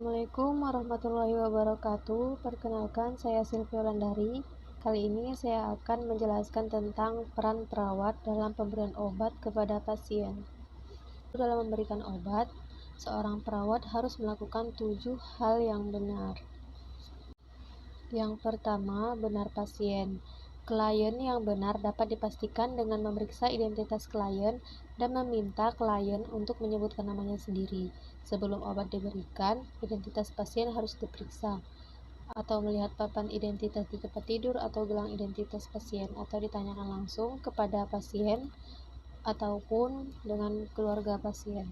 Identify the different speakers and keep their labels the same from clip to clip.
Speaker 1: Assalamualaikum warahmatullahi wabarakatuh. Perkenalkan, saya Silvia Landari. Kali ini saya akan menjelaskan tentang peran perawat dalam pemberian obat kepada pasien. Dalam memberikan obat, seorang perawat harus melakukan 7 hal yang benar. Yang pertama, benar pasien. Klien yang benar dapat dipastikan dengan memeriksa identitas klien dan meminta klien untuk menyebutkan namanya sendiri. Sebelum obat diberikan, identitas pasien harus diperiksa, atau melihat papan identitas di tempat tidur atau gelang identitas pasien, atau ditanyakan langsung kepada pasien ataupun dengan keluarga pasien.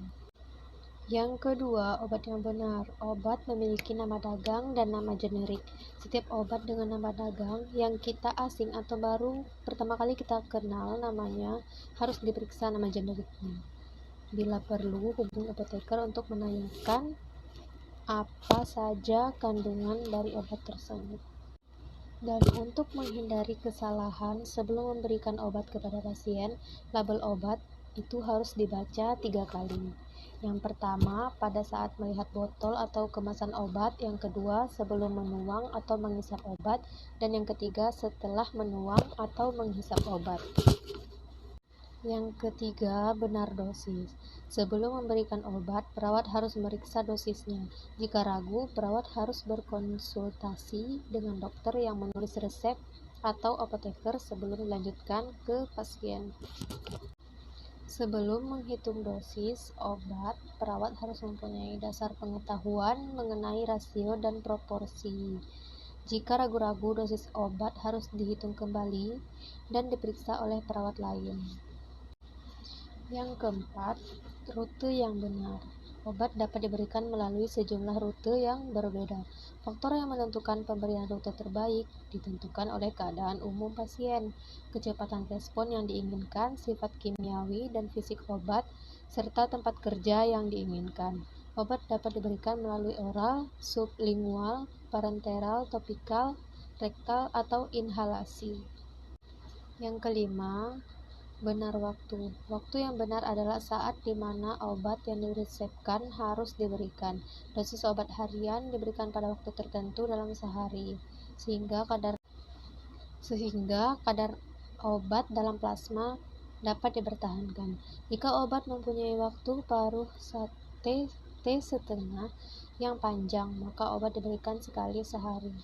Speaker 1: Yang kedua, obat yang benar. Obat memiliki nama dagang dan nama generik. Setiap obat dengan nama dagang yang kita asing atau baru pertama kali kita kenal namanya harus diperiksa nama generiknya. Bila perlu, hubungi apoteker untuk menanyakan apa saja kandungan dari obat tersebut. Dan untuk menghindari kesalahan sebelum memberikan obat kepada pasien, label obat itu harus dibaca 3 kali. Yang pertama, pada saat melihat botol atau kemasan obat. Yang kedua, sebelum menuang atau menghisap obat. Dan yang ketiga, setelah menuang atau menghisap obat. Yang ketiga, benar dosis. Sebelum memberikan obat, perawat harus memeriksa dosisnya. Jika ragu, perawat harus berkonsultasi dengan dokter yang menulis resep atau apoteker sebelum dilanjutkan ke pasien. Sebelum menghitung dosis obat, perawat harus mempunyai dasar pengetahuan mengenai rasio dan proporsi. Jika ragu-ragu, dosis obat harus dihitung kembali dan diperiksa oleh perawat lain. Yang keempat, rute yang benar. Obat dapat diberikan melalui sejumlah rute yang berbeda. Faktor yang menentukan pemberian rute terbaik ditentukan oleh keadaan umum pasien, kecepatan respon yang diinginkan, sifat kimiawi dan fisik obat, serta tempat kerja yang diinginkan. Obat dapat diberikan melalui oral, sublingual, parenteral, topikal, rektal, atau inhalasi. Yang kelima, benar waktu. Waktu yang benar adalah saat di mana obat yang diresepkan harus diberikan. Dosis obat harian diberikan pada waktu tertentu dalam sehari, sehingga kadar obat dalam plasma dapat dipertahankan. Jika obat mempunyai waktu paruh T setengah yang panjang, maka obat diberikan sekali sehari.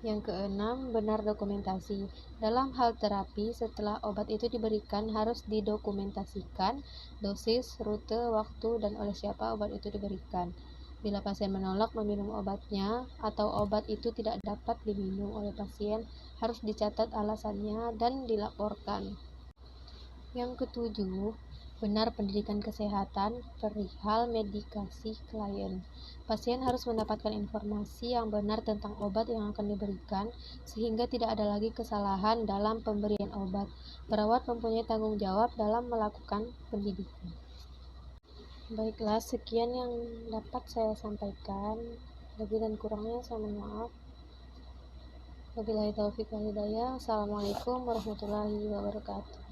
Speaker 1: Yang keenam, benar dokumentasi. Dalam hal terapi, setelah obat itu diberikan harus didokumentasikan dosis, rute, waktu, dan oleh siapa obat itu diberikan. Bila pasien menolak meminum obatnya atau obat itu tidak dapat diminum oleh pasien, harus dicatat alasannya dan dilaporkan. Yang ketujuh, benar pendidikan kesehatan perihal medikasi klien. Pasien harus mendapatkan informasi yang benar tentang obat yang akan diberikan, sehingga tidak ada lagi kesalahan dalam pemberian obat. Perawat mempunyai tanggung jawab dalam melakukan pendidikan. Baiklah, sekian yang dapat saya sampaikan. Lebih dan kurangnya saya mohon maaf. Wabillahi taufiq wal hidayah. Assalamualaikum warahmatullahi wabarakatuh.